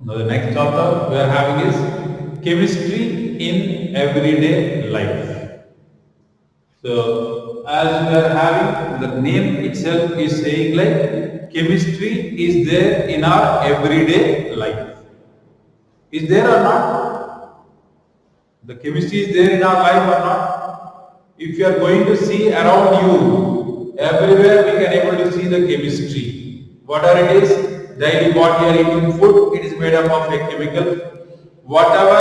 Now the next chapter we are having is chemistry in everyday life. So as we are having, the name itself is saying like chemistry is there in our everyday life. Is there or not? The chemistry is there in our life or not? If you are going to see around you, everywhere we can able to see the chemistry. Whatever it is, daily what you are eating food, it is made up of a chemical. Whatever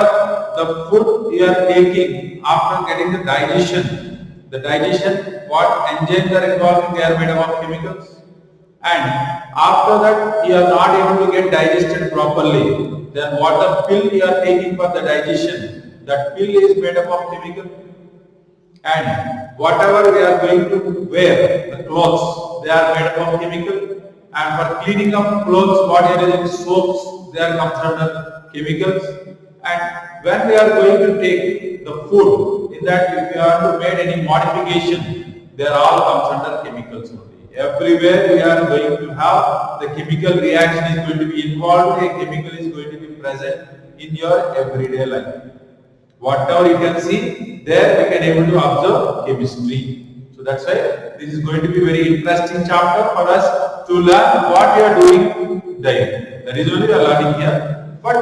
the food you are taking after getting the digestion, what enzymes are involved, they are made up of chemicals. And after that, you are not able to get digested properly. Then what the pill you are taking for the digestion, that pill is made up of chemical. And whatever we are going to wear, the clothes, they are made up of chemical. And for cleaning of clothes, what are using soaps, they are comes under chemicals. And when we are going to take the food, in that if we are to make any modification, they are all comes under chemicals only. Everywhere we are going to have the chemical reaction is going to be involved, a chemical is going to be present in your everyday life. Whatever you can see, there we can able to observe chemistry. So that's why this is going to be very interesting chapter for us to learn what we are doing daily. That is only we are learning here. But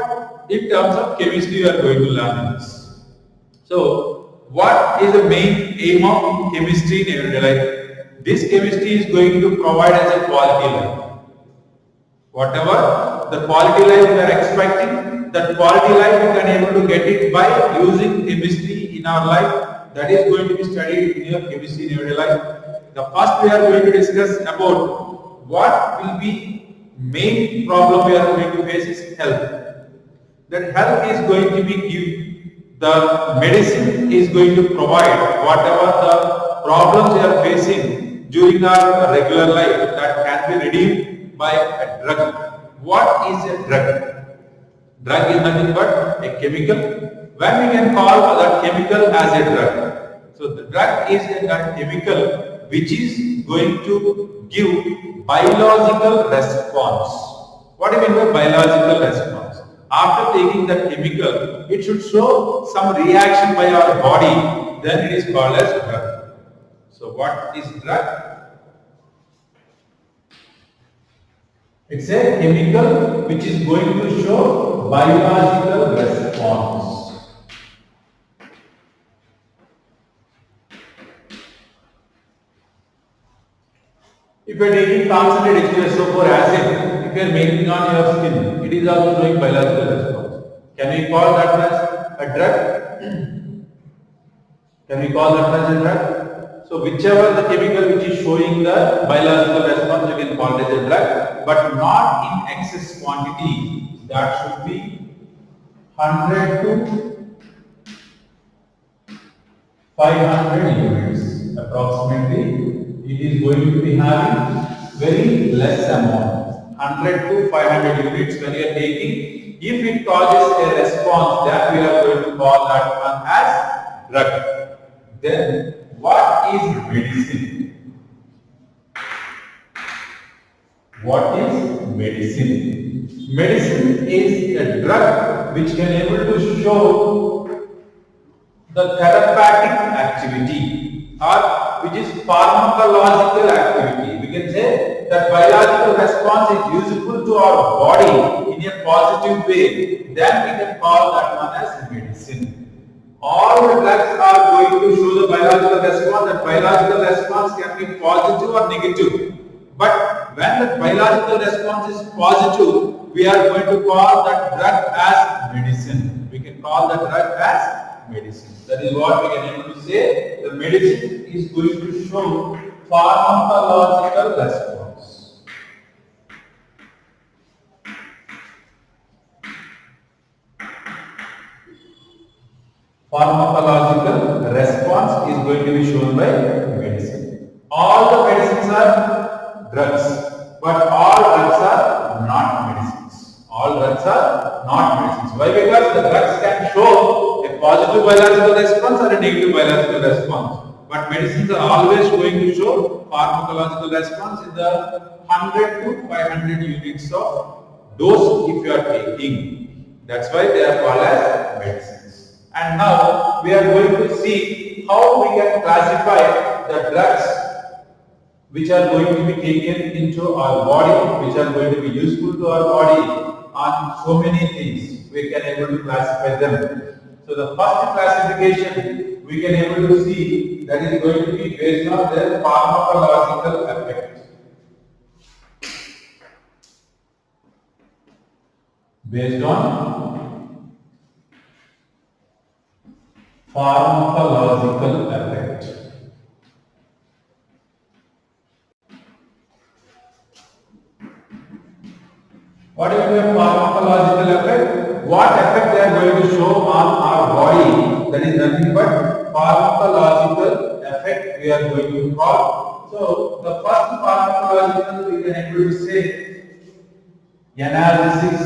in terms of chemistry, we are going to learn this. So, what is the main aim of chemistry in everyday life? This chemistry is going to provide us a quality life. Whatever the quality life we are expecting, that quality life we can able to get it by using chemistry in our life. That is going to be studied in your chemistry in everyday life. The first we are going to discuss about what will be main problem we are going to face is health. That health is going to be give the medicine is going to provide whatever the problems we are facing during our regular life that can be redeemed by a drug. What is a drug? Drug is nothing but a chemical. When we can call that chemical as a drug? So the drug is a chemical which is going to give biological response. What do you mean by biological response? After taking that chemical, it should show some reaction by our body, then it is called as drug. So what is drug? It's a chemical which is going to show biological response. If you are taking concentrated H2SO4 acid, if you are making on your skin, it is also showing biological response. Can we call that as a drug? Can we call that as a drug? So whichever the chemical which is showing the biological response, you can call it as a drug, but not in excess quantity. That should be 100 to 500 units approximately. It is going to be having very less amount, 100 to 500 units when you are taking. If it causes a response, then we are going to call that one as drug. Then what is medicine? What is medicine? Medicine is a drug which can able to show the therapeutic activity or which is pharmacological activity. We can say that biological response is useful to our body in a positive way, then we can call that one as medicine. All the drugs are going to show the biological response. That biological response can be positive or negative. But when the biological response is positive, we are going to call that drug as medicine. We can call that drug as medicine. That is what we can able to say. The medicine is going to show pharmacological response. Pharmacological response is going to be shown by medicine. All the medicines are drugs, but all drugs are not medicines. All drugs are not medicines. Why? Because the drugs can show a positive biological response or a negative biological response. But medicines are always going to show pharmacological response in the 100 to 500 units of dose if you are taking. That's why they are called as medicines. And now we are going to see how we can classify the drugs which are going to be taken into our body, which are going to be useful to our body on so many things. We can able to classify them. So the first classification we can able to see that is going to be based on their pharmacological effect. Based on pharmacological effect. What is the pharmacological effect? What effect they are going to show on our body? That is nothing but pharmacological effect we are going to call. So the first pharmacological we can able to say analysis.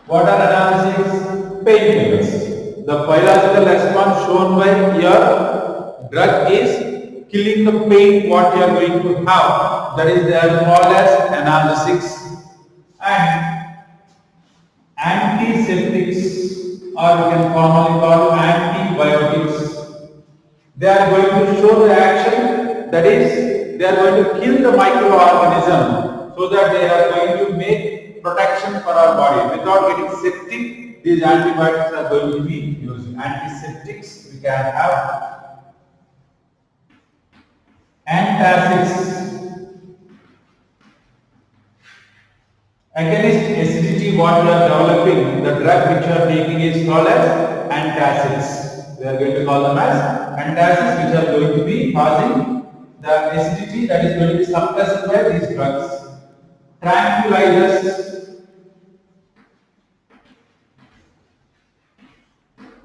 What are analysis? Painkillers. The biological response shown by your drug is killing the pain what you are going to have. That is they are called as analgesics. And antiseptics, or we can commonly call antibiotics. They are going to show the action, that is they are going to kill the microorganism so that they are going to make protection for our body. Without getting septic, these antibiotics are going to be used. Antiseptics we can have. Antacids. Against acidity what you are developing, the drug which you are taking is called as antacids. We are going to call them as antacids, which are going to be causing the acidity that is going to be suppressed by these drugs. Tranquilizers.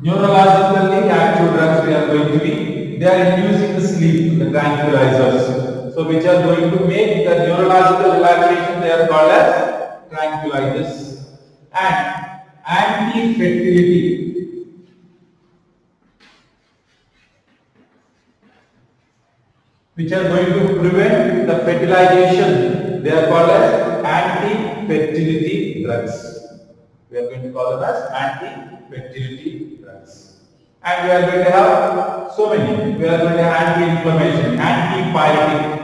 Neurologically active drugs we are going to be, they are inducing the sleep, the tranquilizers. So which are going to make the neurological relaxation, they are called as tranquilizers. And anti-fertility. Which are going to prevent the fertilization, they are called as anti-fertility drugs. We are going to call them as anti-fertility drugs. And we are going to have so many. We are going to have anti-inflammation, antipyretic.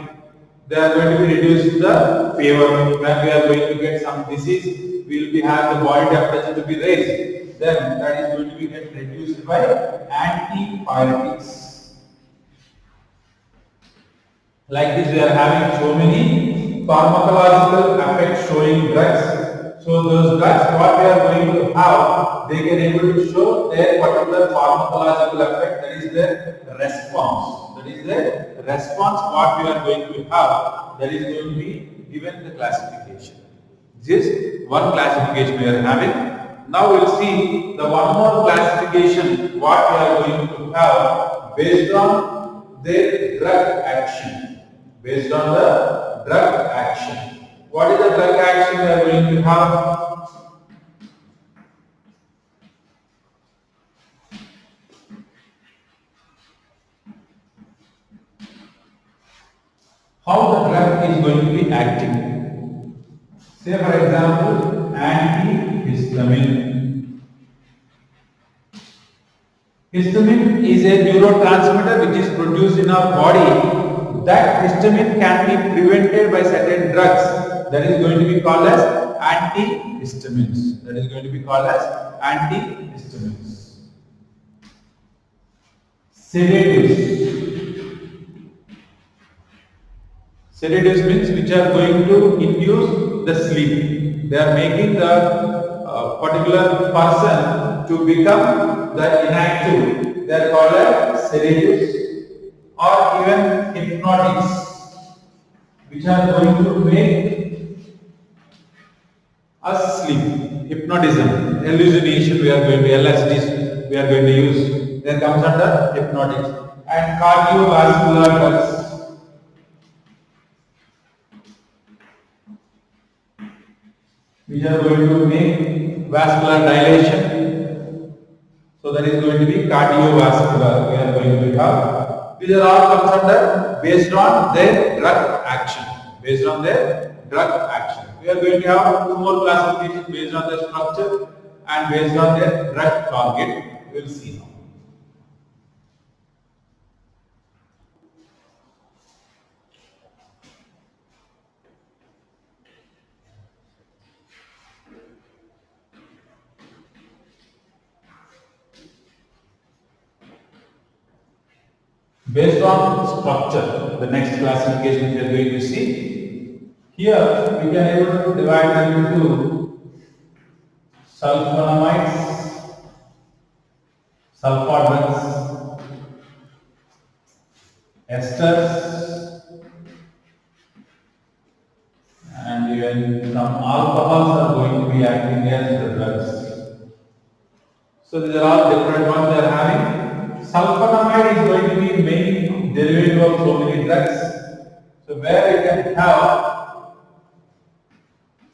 They are going to be reducing the fever. When we are going to get some disease, we will be have the body temperature to be raised. Then that is going to be get reduced by antipyretics. Like this, we are having so many pharmacological effects showing drugs. So those drugs, what we are going to have, they can able to show their particular pharmacological effect. That is their response. That is the response what we are going to have. That is going to be given the classification. This is one classification we are having. Now we will see the one more classification what we are going to have based on their drug action. Based on the drug action. What is the drug action we are going to have? How the drug is going to be acting. Say for example, antihistamine. Histamine is a neurotransmitter which is produced in our body. That histamine can be prevented by certain drugs. That is going to be called as antihistamines. That is going to be called as antihistamines. Sedatives. Sedatives means which are going to induce the sleep. They are making the particular person to become the inactive. They are called as sedatives. Or even hypnotics, which are going to make us sleep. Hypnotism, hallucination, we are going to LSDs, we are going to use. Then comes under hypnotics. And cardiovascular drugs. Which are going to make vascular dilation. So that is going to be cardiovascular. We are going to have. These are all comes under based on their drug action. Based on their drug action. We are going to have two more classifications based on their structure and based on their drug target. We will see now. Based on structure, the next classification we are going to see. Here we can able to divide them into sulfonamides, sulfur drugs, esters, and even some alcohols are going to be acting as the drugs. So these are all different ones they are having. Sulfonamide is going to be main derivative of so many drugs. So where you can have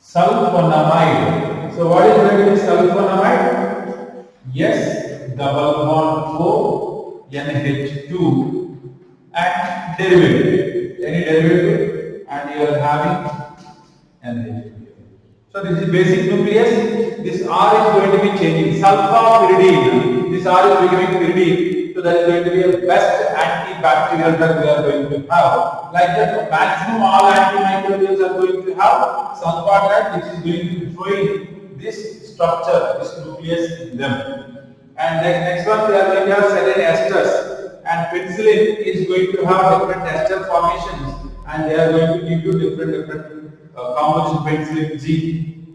sulfonamide. So what is going to be sulfonamide? Yes, double bond O, NH2 and derivative. Any derivative and you are having NH2. So this is basic nucleus. This R is going to be changing. Sulfapyridine. This R is becoming pyridine. So that is going to be a best antibacterial drug we are going to have. Like that, maximum all antimicrobials are going to have sulfur drug, which is going to be showing this structure, this nucleus in them. And the next one we are going to have certain esters. And penicillin is going to have different ester formations, and they are going to give you different composition penicillin G.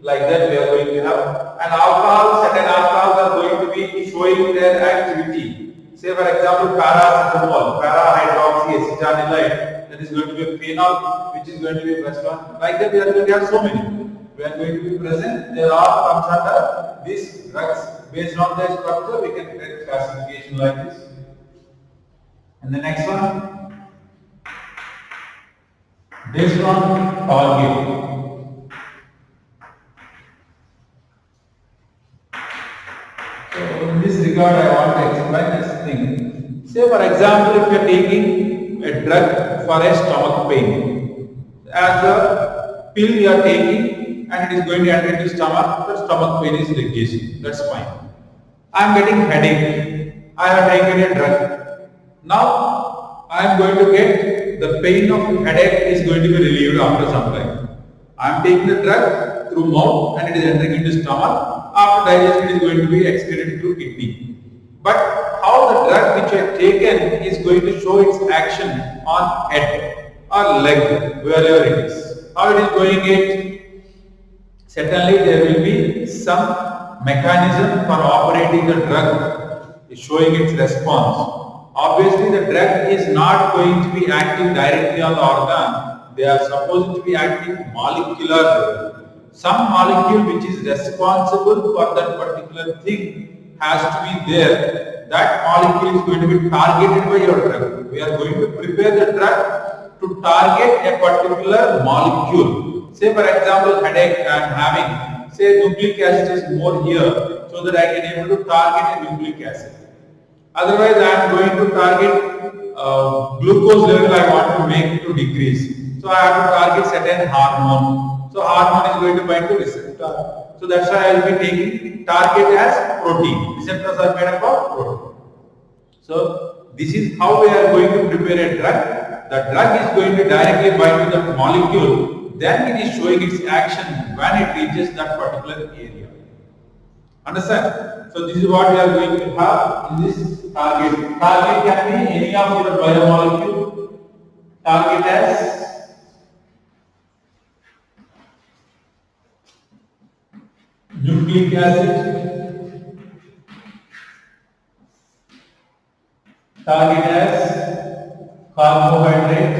Like that we are going to have. And alcohol, certain alcohols are going to be showing their activity. Say for example, paracetamol, para-hydroxyacetylide, that is going to be a phenol, which is going to be a best one. Like that we are going to have so many. We are going to be present. They all comes under these drugs. Based on their structure, we can get classification like this. And the next one, based on target. So in this regard, I want to explain this thing. Say for example, if you are taking a drug for a stomach pain, as a pill you are taking and it is going to enter into stomach, the stomach pain is reducing. That's fine. I am getting headache. I have taken a drug. Now I am going to get the pain of headache is going to be relieved after some time. I am taking the drug through mouth and it is entering into stomach. After digestion, it is going to be excreted through kidney. But how the drug which I have taken is going to show its action on head or leg, wherever it is. How it is going it? Certainly there will be some mechanism for operating the drug, showing its response. Obviously the drug is not going to be acting directly on the organ. They are supposed to be acting molecular. Some molecule which is responsible for that particular thing has to be there. That molecule is going to be targeted by your drug. We are going to prepare the drug to target a particular molecule. Say for example, headache I am having. Say nucleic acid is more here, so that I can able to target a nucleic acid. Otherwise, I am going to target glucose level I want to make to decrease. So I have to target certain hormone. So hormone is going to bind to receptor. So that's why I will be taking target as protein. Receptors are made up of protein. So this is how we are going to prepare a drug. The drug is going to directly bind to that molecule. Then it is showing its action when it reaches that particular area. Understand? So this is what we are going to have in this target. Target can be any of your biomolecule. Target as nucleic acid, target as carbohydrate,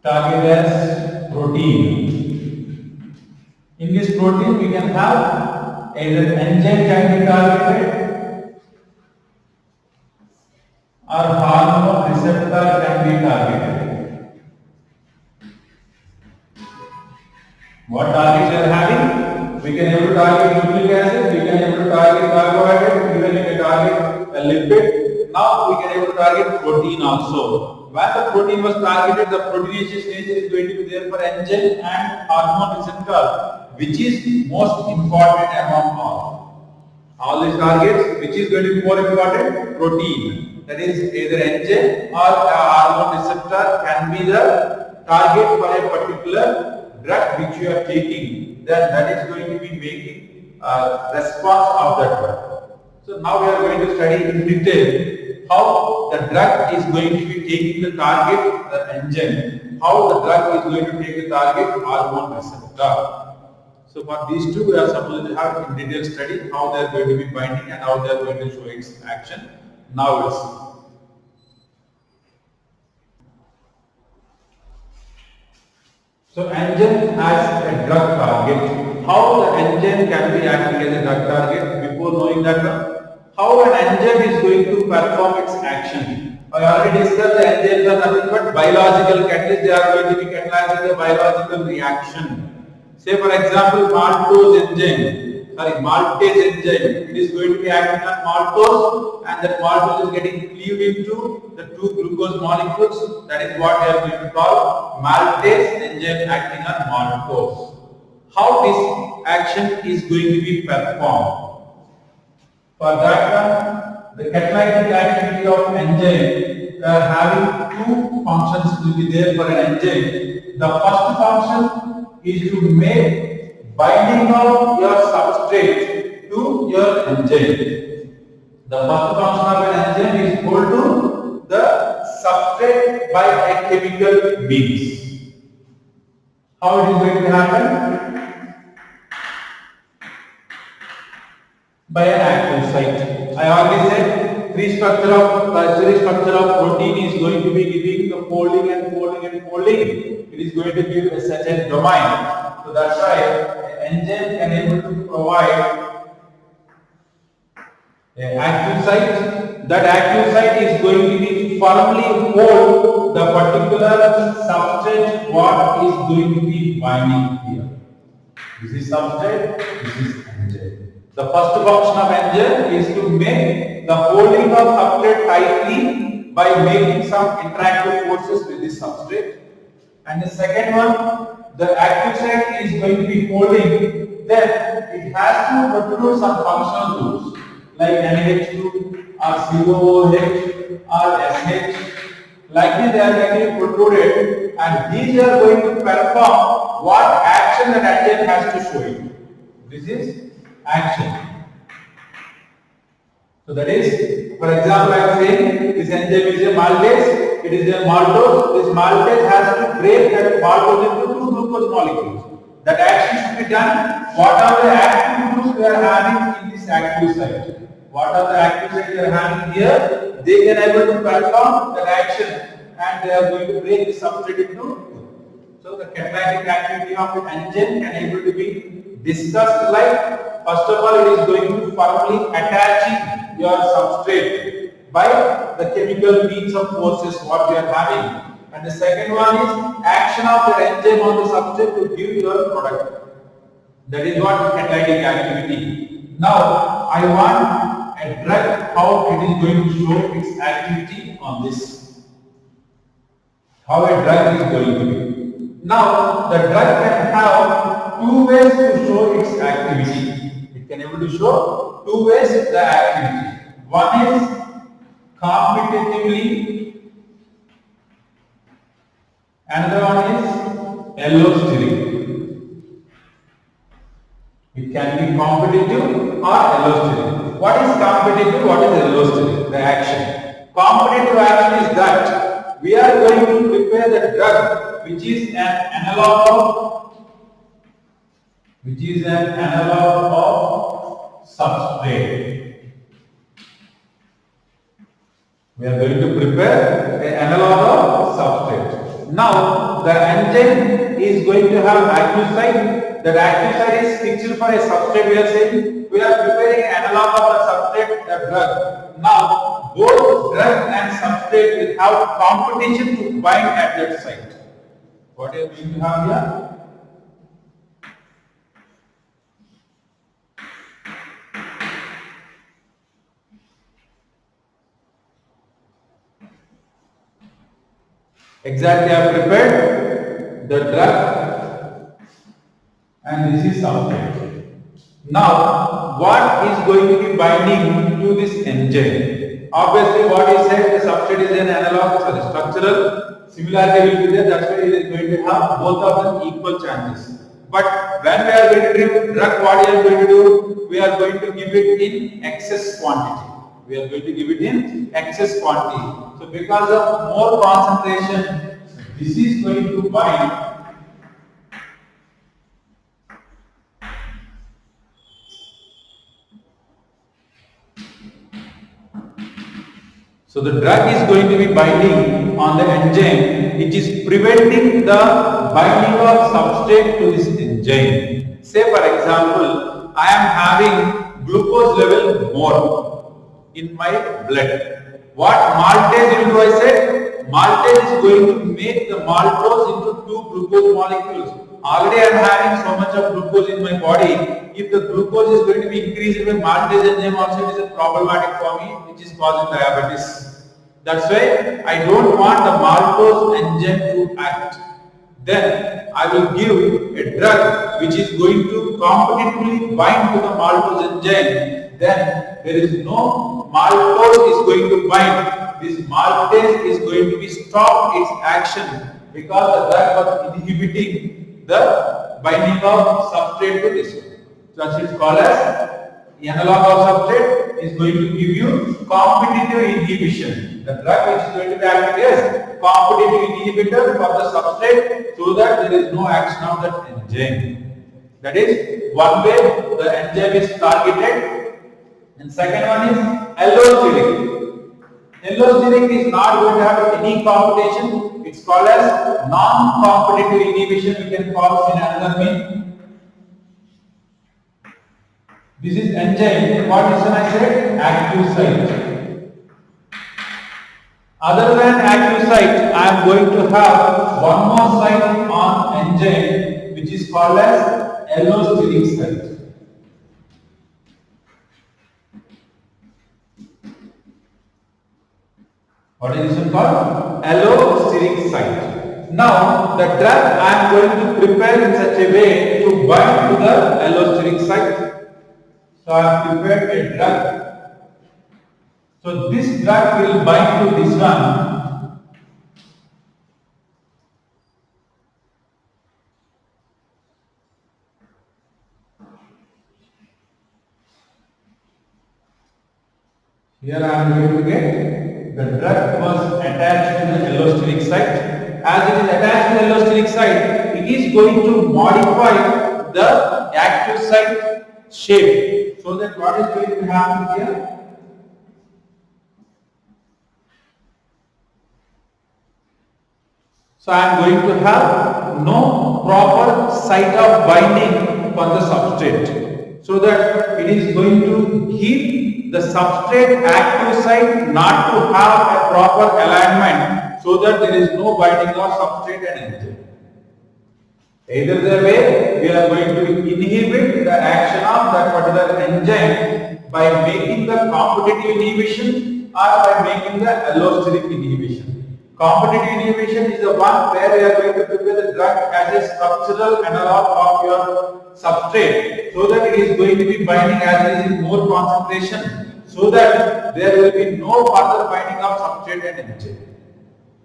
target as protein. In this protein we can have either enzyme can be targeted or hormone receptor can be targeted. What targets we are having? We can able to target nucleic acid, we can able to target carbohydrate, even we can target a lipid. Now we can able to target protein also. when the protein was targeted, the proteinaceous nature is going to be there for enzyme and hormone receptor, which is most important among all these targets, which is going to be more important? Protein. That is either enzyme or a hormone receptor can be the target for a particular drug which you are taking. Then that is going to be making a response of that drug. So now we are going to study in detail how the drug is going to be taking the target, the enzyme, how the drug is going to take the target, hormone receptor. So for these two, we are supposed to have in detail study how they are going to be binding and how they are going to show its action. Now let's see. So enzyme has a drug target. How the enzyme can be acting as a drug target? Before knowing that, how an enzyme is going to perform its action? I already discussed the enzymes are nothing but biological catalysts. They are going to be catalyzing the biological reaction. Say for example, maltase enzyme. It is going to be acting on maltose, and that maltose is getting cleaved into the two glucose molecules. That is what we are going to call maltase enzyme acting on maltose. How this action is going to be performed? For that, the catalytic activity of enzyme having two functions will be there for an enzyme. The first function is to make binding of your substrate to your enzyme. The first function of an enzyme is equal to the substrate by a chemical means. How it is going to happen? By an active site. I already said three structure of protein is going to be giving the folding and folding and folding. It is going to give a certain domain. So that's why an enzyme can able to provide an active site. That active site is going to be firmly hold the particular substrate what is going to be binding here. This is substrate, this is enzyme. The first function of enzyme is to make the holding of substrate tightly by making some interactive forces with this substrate. And the second one, the active site is going to be holding, then it has to protrude some functional groups like NH2 or COOH or SH. Like this they are going to be protruded, and these are going to perform what action that enzyme has to show you. This is action. So that is, for example, I am saying this enzyme is a maltase, it is a maltose. This maltase has to break that maltose into two glucose molecules. That action should be done. What are the active groups we are having in this active site? What are the active sites we are having here? They can able to perform that action, and they are going to break the substrate into. So the catalytic activity of the enzyme can able to be discussed like, first of all, it is going to firmly attaching your substrate by the chemical means of forces what we are having. And the second one is action of the enzyme on the substrate to give your product. That is what catalytic activity. Now I want a drug, how it is going to show its activity on this. How a drug is going to be. Now the drug can have two ways to show its activity. It can able to show two ways the activity. One is competitively, another one is allosteric. It can be competitive or allosteric. What is competitive? What is allosteric? The action. Competitive action is that we are going to prepare the drug which is an analog of substrate. We are going to prepare an analog of substrate. Now the enzyme is going to have active site. That active site is fixed for a substrate. We are saying we are preparing an analog of the substrate, the drug. Now both drug and substrate will have competition to bind at that site. What are we going to have here? Exactly, I have prepared the drug and this is substrate. Now, what is going to be binding to this enzyme? Obviously, what is said, the substrate is an analog, sorry, structural similarity will be there. That's why it is going to have both of them equal chances. But when we are going to do drug, what we are going to do? We are going to give it in excess quantity. We are going to give it in excess quantity. So, because of more concentration, this is going to bind. So the drug is going to be binding on the enzyme, which is preventing the binding of substrate to this enzyme. Say for example, I am having glucose level more in my blood. What maltase will do I say? Maltase is going to make the maltose into two glucose molecules. Already I am having so much of glucose in my body. If the glucose is going to be increased with maltase enzyme also, it is a problematic for me, which is causing diabetes. That's why I don't want the maltose enzyme to act. Then I will give a drug which is going to competitively bind to the maltose enzyme. Then there is no maltose is going to bind. This maltase is going to be stop its action because the drug was inhibiting the binding of substrate to this one. So that is called as analog of substrate is going to give you competitive inhibition. The drug which is going to be acting as competitive inhibitor for the substrate so that there is no action of that enzyme. That is one way the enzyme is targeted. And second one is allosteric. Allosteric is not going to have any competition. It's called as non-competitive inhibition. We can call in another name. This is enzyme. What is I said? Active site. Other than active site, I am going to have one more site on enzyme which is called as allosteric site. What is this one called? Allosteric site. Now, the drug I am going to prepare in such a way to bind to the allosteric site. So, I have prepared a drug. So, this drug will bind to this one. Here I am going to get the drug was attached to the allosteric site. As it is attached to the allosteric site, it is going to modify the active site shape. So that what is going to happen here? So I am going to have no proper site of binding for the substrate. So that it is going to give the substrate active site not to have a proper alignment so that there is no binding of substrate and enzyme. Either the way we are going to inhibit the action of that particular enzyme by making the competitive inhibition or by making the allosteric inhibition. Competitive inhibition is the one where we are going to prepare the drug as a structural analog of your substrate so that it is going to be binding as it is in more concentration so that there will be no further binding of substrate and enzyme.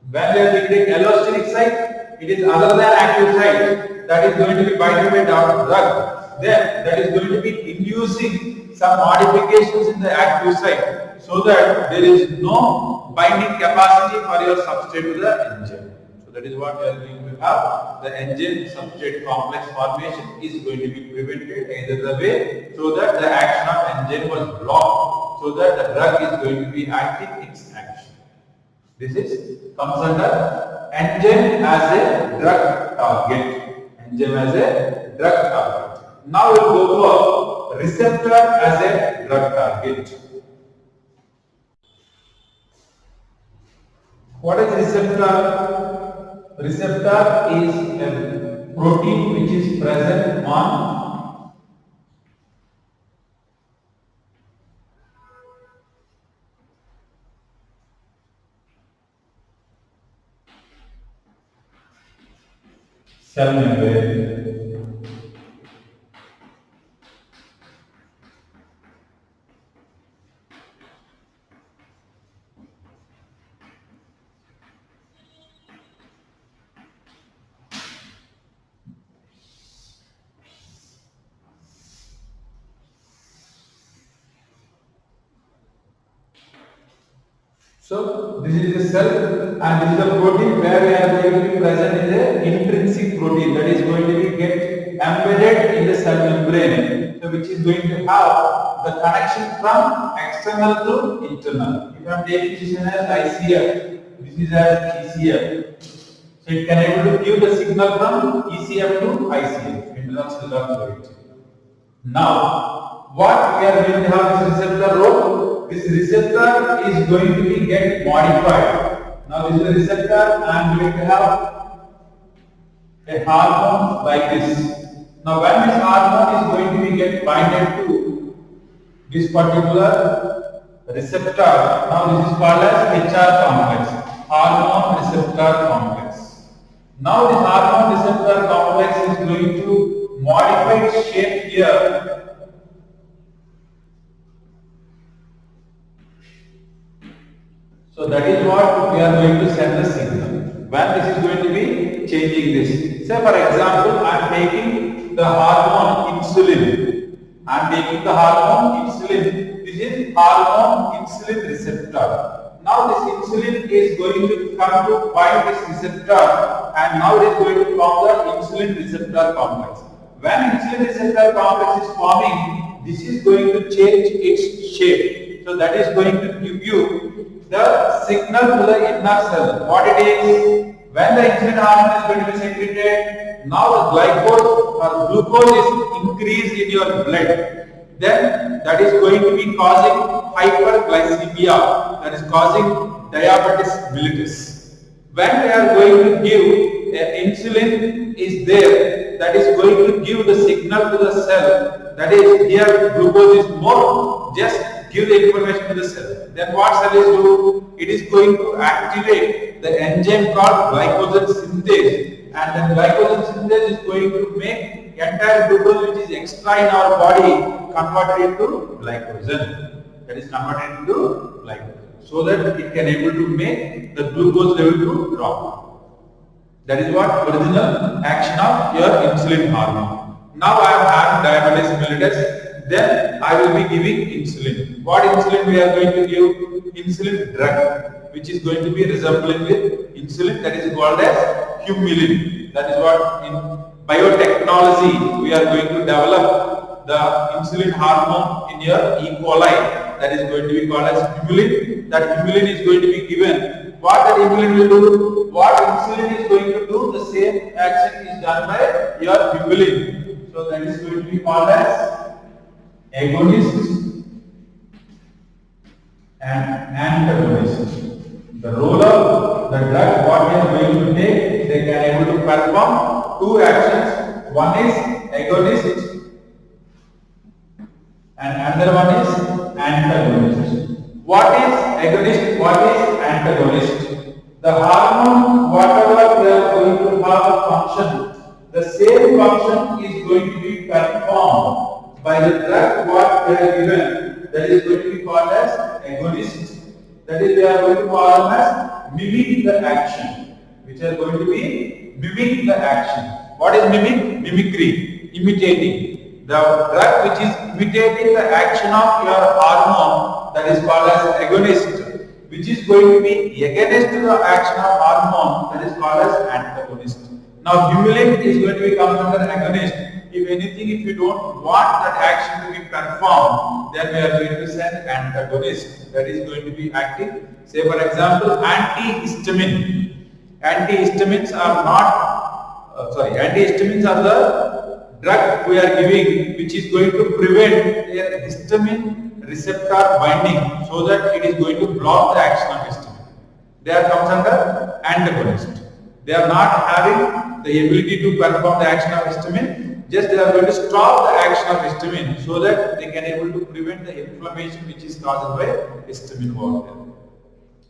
When we are taking allosteric site, it is other than active site that is going to be binding by drug. Then that is going to be inducing some modifications in the active site so that there is no binding capacity for your substrate to the enzyme. So that is what we are going to have. The enzyme substrate complex formation is going to be prevented either the way so that the action of enzyme was blocked so that the drug is going to be acting its action. This is comes under enzyme as a drug target. Enzyme as a drug target. Now we will go for receptor as a drug target. What is receptor? Receptor is a protein which is present on cell membrane. So this is the cell and this is the protein where we are going to be present in the intrinsic protein that is going to be get embedded in the cell membrane. So which is going to have the connection from external to internal. If I am taking this as ICF, this is as ECF. So it can able to give the signal from ECF to ICF, internal cellular fluid. Now, what we are going to have this receptor role? This receptor is going to be get modified. Now, this is the receptor. I am going to have a hormone like this. Now, when this hormone is going to be get binded to this particular receptor, now this is called as HR complex, hormone receptor complex. Now, this hormone receptor complex is going to modify its shape here. So that is what we are going to send the signal. When this is going to be changing this. Say for example, I am taking the hormone insulin. I am taking the hormone insulin. This is hormone insulin receptor. Now this insulin is going to come to bind this receptor and now it is going to form the insulin receptor complex. When insulin receptor complex is forming, this is going to change its shape. So that is going to give you the signal to the inner cell. What it is? When the insulin hormone is going to be secreted, now the glycose or glucose is increased in your blood. Then that is going to be causing hyperglycemia, that is causing diabetes mellitus. When they are going to give insulin is there, that is going to give the signal to the cell, that is here glucose is more, just give the information to the cell. Then what cell is do? It is going to activate the enzyme called glycogen synthase, and then glycogen synthase is going to make entire glucose which is extra in our body converted into glycogen. That is converted into glycogen, so that it can able to make the glucose level to drop. That is what original action of your insulin hormone. Now I am having diabetes mellitus, then I will be giving insulin. What insulin we are going to give? Insulin drug, which is going to be resembling with insulin, that is called as humulin. That is what in biotechnology we are going to develop the insulin hormone in your E. coli. That is going to be called as humulin. That humulin is going to be given. What that humulin will do? What insulin is going to do? The same action is done by your humulin. So that is going to be called as agonist and antagonist. The role of the drug, what they are going to take, they can able to perform two actions. One is agonist and another one is antagonist. What is agonist? What is antagonist? The hormone, whatever they are going to have a function, the same function is going to be performed by the drug what they are given. That is going to be called as agonist. That is, they are going to call them as mimic the action, which are going to be mimic the action. What is mimic? Mimicry, imitating. The drug which is imitating the action of your hormone, that is called as agonist, which is going to be against the action of hormone, that is called as antagonist. Now humulin is going to be come under agonist. If anything, if you don't want that action to be performed, then we are going to send antagonist, that is going to be active. Say for example, antihistamine. Antihistamines are not, antihistamines are the drug we are giving which is going to prevent their histamine receptor binding, so that it is going to block the action of histamine. They are comes under antagonist. They are not having the ability to perform the action of histamine. Just they are going to stop the action of histamine, so that they can able to prevent the inflammation which is caused by histamine over there.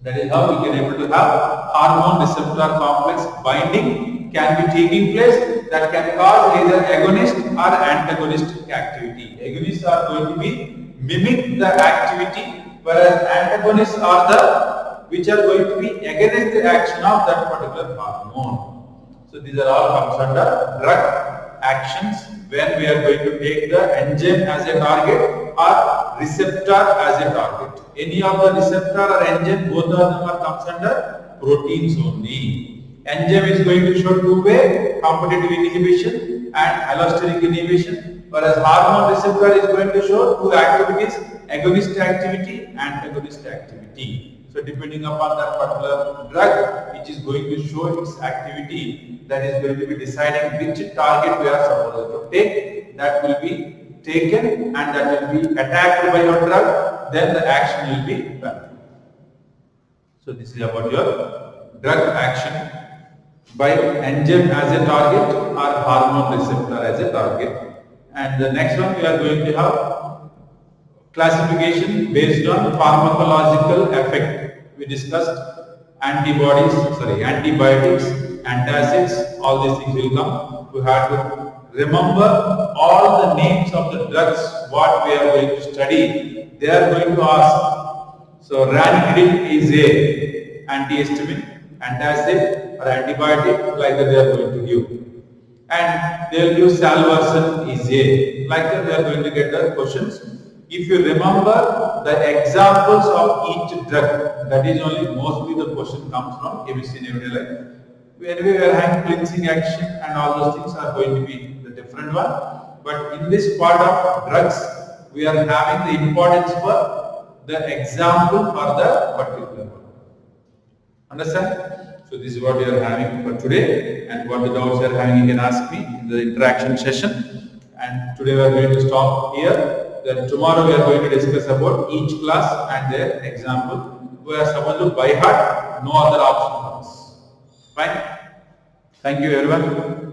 That is how we can able to have hormone receptor complex binding can be taking place that can cause either agonist or antagonistic activity. Agonists are going to be mimic the activity, whereas antagonists are the which are going to be against the action of that particular hormone. So these are all comes under drug actions when we are going to take the enzyme as a target or receptor as a target. Any of the receptor or enzyme, both of them are comes under proteins only. Enzyme is going to show two-way competitive inhibition and allosteric inhibition, whereas hormone receptor is going to show two activities, agonist activity and antagonist activity. So depending upon that particular drug which is going to show its activity, that is going to be deciding which target we are supposed to take, that will be taken and that will be attacked by your drug, then the action will be done. So this is about your drug action by enzyme as a target or hormone receptor as a target. And the next one we are going to have classification based on pharmacological effect. We discussed antibodies, antibiotics, antacids, all these things will come. We have to remember all the names of the drugs what we are going to study. They are going to ask. So ranitidine is a antihistamine, antacid or antibiotic, like that they are going to give. And they will give salvarsan is a, like that they are going to get the questions. If you remember the examples of each drug, that is only mostly the question comes from chemistry in everyday life. When we are having cleansing action and all those things are going to be the different one. But in this part of drugs, we are having the importance for the example for the particular one. Understand? So this is what we are having for today, and what the doubts you are having you can ask me in the interaction session. And today we are going to stop here. Then tomorrow we are going to discuss about each class and their example. We are supposed to by heart, no other option comes. Fine? Thank you everyone.